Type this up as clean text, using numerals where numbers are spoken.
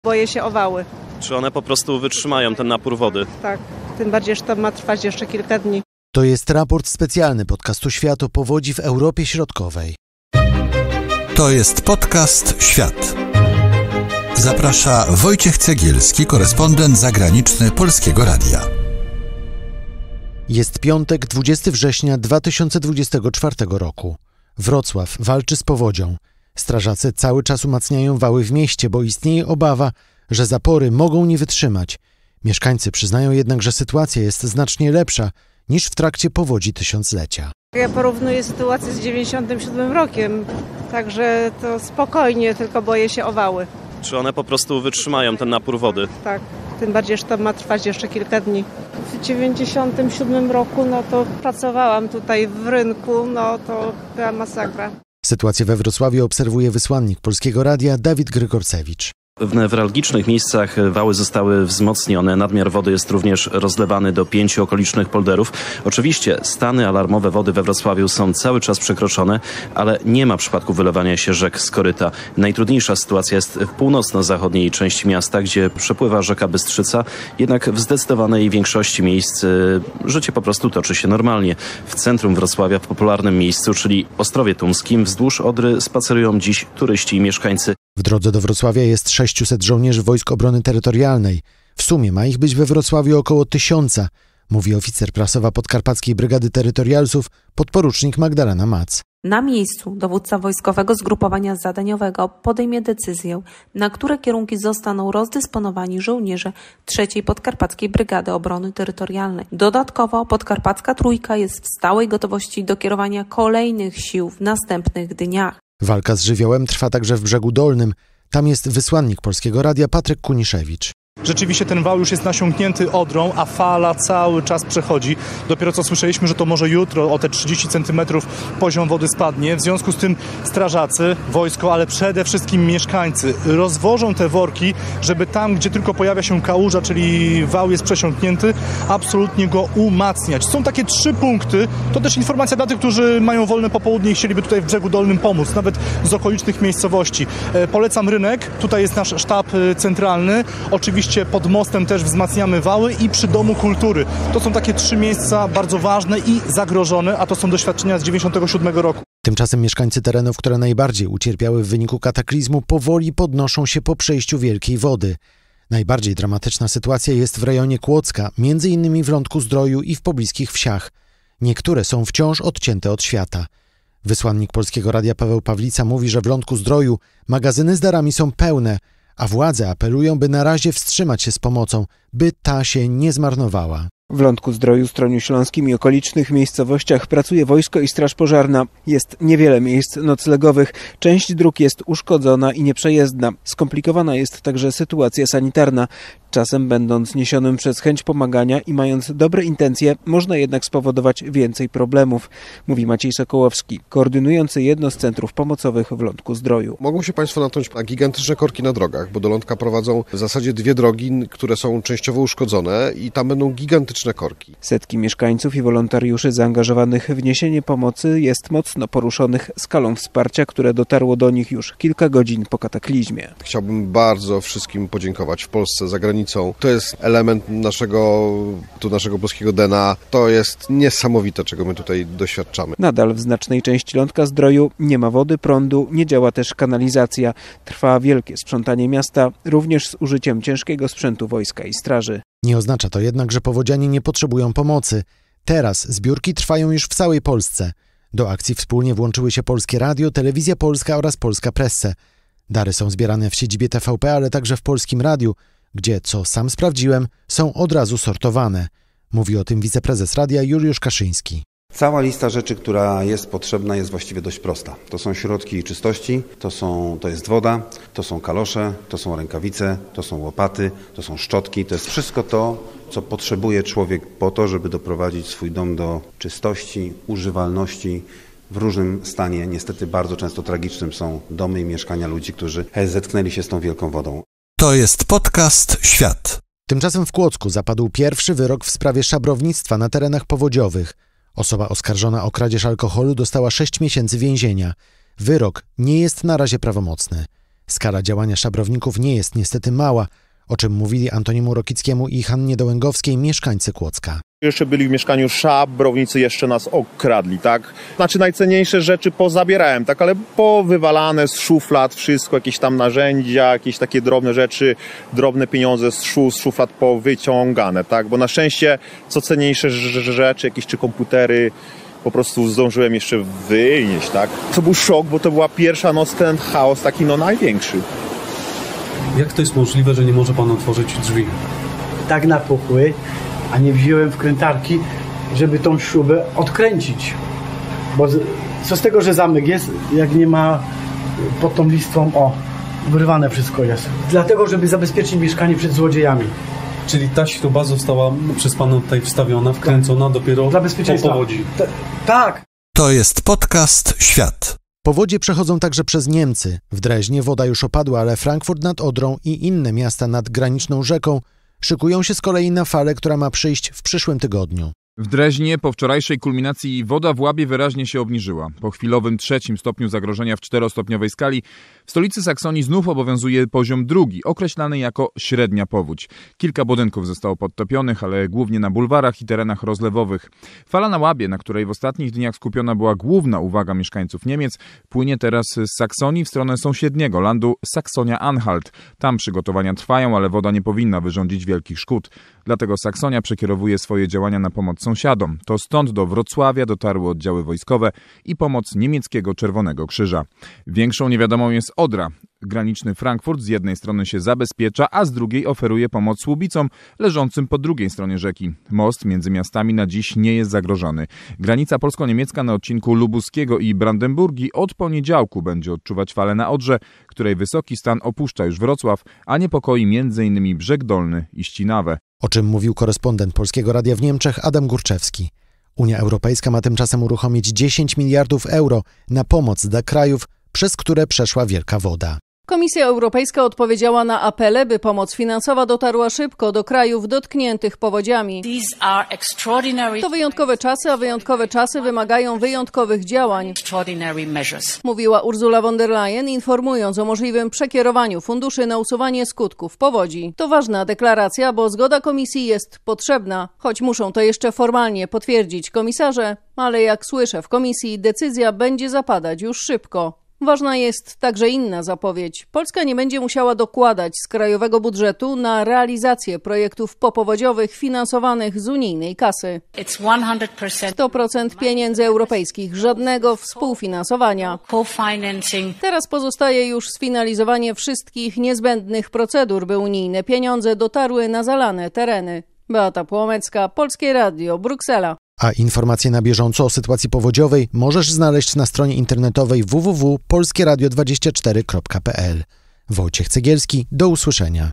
Boję się o wały. Czy one po prostu wytrzymają ten napór wody? Tak, tym bardziej, że to ma trwać jeszcze kilka dni. To jest raport specjalny podcastu Świat o powodzi w Europie Środkowej. To jest podcast Świat. Zaprasza Wojciech Cegielski, korespondent zagraniczny Polskiego Radia. Jest piątek, 20 września 2024 roku. Wrocław walczy z powodzią. Strażacy cały czas umacniają wały w mieście, bo istnieje obawa, że zapory mogą nie wytrzymać. Mieszkańcy przyznają jednak, że sytuacja jest znacznie lepsza niż w trakcie powodzi tysiąclecia. Ja porównuję sytuację z 97 rokiem, także to spokojnie, tylko boję się o wały. Czy one po prostu wytrzymają ten napór wody? Tak, tym bardziej, że to ma trwać jeszcze kilka dni. W 97 roku to pracowałam tutaj w rynku, to była masakra. Sytuację we Wrocławiu obserwuje wysłannik Polskiego Radia Dawid Grygorcewicz. W newralgicznych miejscach wały zostały wzmocnione. Nadmiar wody jest również rozlewany do 5 okolicznych polderów. Oczywiście stany alarmowe wody we Wrocławiu są cały czas przekroczone, ale nie ma przypadku wylewania się rzek z koryta. Najtrudniejsza sytuacja jest w północno-zachodniej części miasta, gdzie przepływa rzeka Bystrzyca. Jednak w zdecydowanej większości miejsc życie po prostu toczy się normalnie. W centrum Wrocławia, w popularnym miejscu, czyli Ostrowie Tumskim, wzdłuż Odry spacerują dziś turyści i mieszkańcy. W drodze do Wrocławia jest 600 żołnierzy Wojsk Obrony Terytorialnej. W sumie ma ich być we Wrocławiu około 1000, mówi oficer prasowa Podkarpackiej Brygady Terytorialsów podporucznik Magdalena Mac. Na miejscu dowódca wojskowego zgrupowania zadaniowego podejmie decyzję, na które kierunki zostaną rozdysponowani żołnierze 3. Podkarpackiej Brygady Obrony Terytorialnej. Dodatkowo Podkarpacka Trójka jest w stałej gotowości do kierowania kolejnych sił w następnych dniach. Walka z żywiołem trwa także w Brzegu Dolnym. Tam jest wysłannik Polskiego Radia Patryk Kuniszewicz. Rzeczywiście ten wał już jest nasiąknięty Odrą, a fala cały czas przechodzi. Dopiero co słyszeliśmy, że to może jutro o te 30 cm poziom wody spadnie. W związku z tym strażacy, wojsko, ale przede wszystkim mieszkańcy rozwożą te worki, żeby tam, gdzie tylko pojawia się kałuża, czyli wał jest przesiąknięty, absolutnie go umacniać. Są takie 3 punkty. To też informacja dla tych, którzy mają wolne popołudnie i chcieliby tutaj w Brzegu Dolnym pomóc, nawet z okolicznych miejscowości. Polecam rynek. Tutaj jest nasz sztab centralny. Oczywiście pod mostem też wzmacniamy wały i przy Domu Kultury. To są takie 3 miejsca bardzo ważne i zagrożone, a to są doświadczenia z 97 roku. Tymczasem mieszkańcy terenów, które najbardziej ucierpiały w wyniku kataklizmu, powoli podnoszą się po przejściu wielkiej wody. Najbardziej dramatyczna sytuacja jest w rejonie Kłodzka, m.in. w Lądku-Zdroju i w pobliskich wsiach. Niektóre są wciąż odcięte od świata. Wysłannik Polskiego Radia Paweł Pawlica mówi, że w Lądku-Zdroju magazyny z darami są pełne, a władze apelują, by na razie wstrzymać się z pomocą, by ta się nie zmarnowała. W Lądku-Zdroju, Stroniu Śląskim i okolicznych miejscowościach pracuje wojsko i straż pożarna. Jest niewiele miejsc noclegowych. Część dróg jest uszkodzona i nieprzejezdna. Skomplikowana jest także sytuacja sanitarna. Czasem będąc niesionym przez chęć pomagania i mając dobre intencje, można jednak spowodować więcej problemów, mówi Maciej Sokołowski, koordynujący jedno z centrów pomocowych w Lądku-Zdroju. Mogą się Państwo natknąć na gigantyczne korki na drogach, bo do Lądka prowadzą w zasadzie 2 drogi, które są częściowo uszkodzone i tam będą gigantyczne korki. Setki mieszkańców i wolontariuszy zaangażowanych w niesienie pomocy jest mocno poruszonych skalą wsparcia, które dotarło do nich już kilka godzin po kataklizmie. Chciałbym bardzo wszystkim podziękować w Polsce, za granicą. To jest element naszego polskiego DNA. To jest niesamowite, czego my tutaj doświadczamy. Nadal w znacznej części Lądka-Zdroju nie ma wody, prądu, nie działa też kanalizacja. Trwa wielkie sprzątanie miasta, również z użyciem ciężkiego sprzętu wojska i straży. Nie oznacza to jednak, że powodzianie nie potrzebują pomocy. Teraz zbiórki trwają już w całej Polsce. Do akcji wspólnie włączyły się Polskie Radio, Telewizja Polska oraz Polska Presse. Dary są zbierane w siedzibie TVP, ale także w Polskim Radiu, gdzie, co sam sprawdziłem, są od razu sortowane. Mówi o tym wiceprezes radia Juliusz Kaszyński. Cała lista rzeczy, która jest potrzebna, jest właściwie dość prosta. To są środki czystości, to jest woda, to są kalosze, to są rękawice, to są łopaty, to są szczotki. To jest wszystko to, co potrzebuje człowiek po to, żeby doprowadzić swój dom do czystości, używalności. W różnym stanie, niestety bardzo często tragicznym, są domy i mieszkania ludzi, którzy zetknęli się z tą wielką wodą. To jest podcast Świat. Tymczasem w Kłodzku zapadł pierwszy wyrok w sprawie szabrownictwa na terenach powodziowych. Osoba oskarżona o kradzież alkoholu dostała 6 miesięcy więzienia. Wyrok nie jest na razie prawomocny. Skala działania szabrowników nie jest niestety mała, o czym mówili Antoniemu Rokickiemu i Hannie Dołęgowskiej, mieszkańcy Kłodzka. Jeszcze byli w mieszkaniu szabrownicy, jeszcze nas okradli, tak? Znaczy najcenniejsze rzeczy pozabierałem, tak? Ale powywalane z szuflad wszystko, jakieś tam narzędzia, jakieś takie drobne rzeczy, drobne pieniądze z szuflad powyciągane, tak? Bo na szczęście co cenniejsze rzeczy, jakieś czy komputery, po prostu zdążyłem jeszcze wynieść, tak? To był szok, bo to była pierwsza noc, ten chaos taki największy. Jak to jest możliwe, że nie może pan otworzyć drzwi? Tak napuchły, a nie wziąłem wkrętarki, żeby tą śrubę odkręcić. Bo co z tego, że zamek jest, jak nie ma pod tą listwą, wyrwane wszystko jest. Dlatego, żeby zabezpieczyć mieszkanie przed złodziejami. Czyli ta śruba została przez pana tutaj wstawiona, wkręcona dopiero po powodzi. Tak. To jest podcast Świat. Powodzie przechodzą także przez Niemcy. W Dreźnie woda już opadła, ale Frankfurt nad Odrą i inne miasta nad graniczną rzeką szykują się z kolei na falę, która ma przyjść w przyszłym tygodniu. W Dreźnie po wczorajszej kulminacji woda w Łabie wyraźnie się obniżyła. Po chwilowym 3. stopniu zagrożenia w 4-stopniowej skali w stolicy Saksonii znów obowiązuje poziom 2, określany jako średnia powódź. Kilka budynków zostało podtopionych, ale głównie na bulwarach i terenach rozlewowych. Fala na Łabie, na której w ostatnich dniach skupiona była główna uwaga mieszkańców Niemiec, płynie teraz z Saksonii w stronę sąsiedniego landu Saksonia-Anhalt. Tam przygotowania trwają, ale woda nie powinna wyrządzić wielkich szkód. Dlatego Saksonia przekierowuje swoje działania na pomoc sąsiadom. To stąd do Wrocławia dotarły oddziały wojskowe i pomoc niemieckiego Czerwonego Krzyża. Większą niewiadomą jest Odra. Graniczny Frankfurt z jednej strony się zabezpiecza, a z drugiej oferuje pomoc Słubicom leżącym po drugiej stronie rzeki. Most między miastami na dziś nie jest zagrożony. Granica polsko-niemiecka na odcinku Lubuskiego i Brandenburgii od poniedziałku będzie odczuwać falę na Odrze, której wysoki stan opuszcza już Wrocław, a niepokoi m.in. Brzeg Dolny i Ścinawę. O czym mówił korespondent Polskiego Radia w Niemczech Adam Górczewski. Unia Europejska ma tymczasem uruchomić 10 miliardów euro na pomoc dla krajów, przez które przeszła wielka woda. Komisja Europejska odpowiedziała na apele, by pomoc finansowa dotarła szybko do krajów dotkniętych powodziami. To wyjątkowe czasy, a wyjątkowe czasy wymagają wyjątkowych działań, mówiła Ursula von der Leyen, informując o możliwym przekierowaniu funduszy na usuwanie skutków powodzi. To ważna deklaracja, bo zgoda Komisji jest potrzebna, choć muszą to jeszcze formalnie potwierdzić komisarze, ale jak słyszę w Komisji, decyzja będzie zapadać już szybko. Ważna jest także inna zapowiedź. Polska nie będzie musiała dokładać z krajowego budżetu na realizację projektów popowodziowych finansowanych z unijnej kasy. 100% pieniędzy europejskich, żadnego współfinansowania. Teraz pozostaje już sfinalizowanie wszystkich niezbędnych procedur, by unijne pieniądze dotarły na zalane tereny. Beata Płomecka, Polskie Radio, Bruksela. A informacje na bieżąco o sytuacji powodziowej możesz znaleźć na stronie internetowej www.polskieradio24.pl. Wojciech Cegielski, do usłyszenia.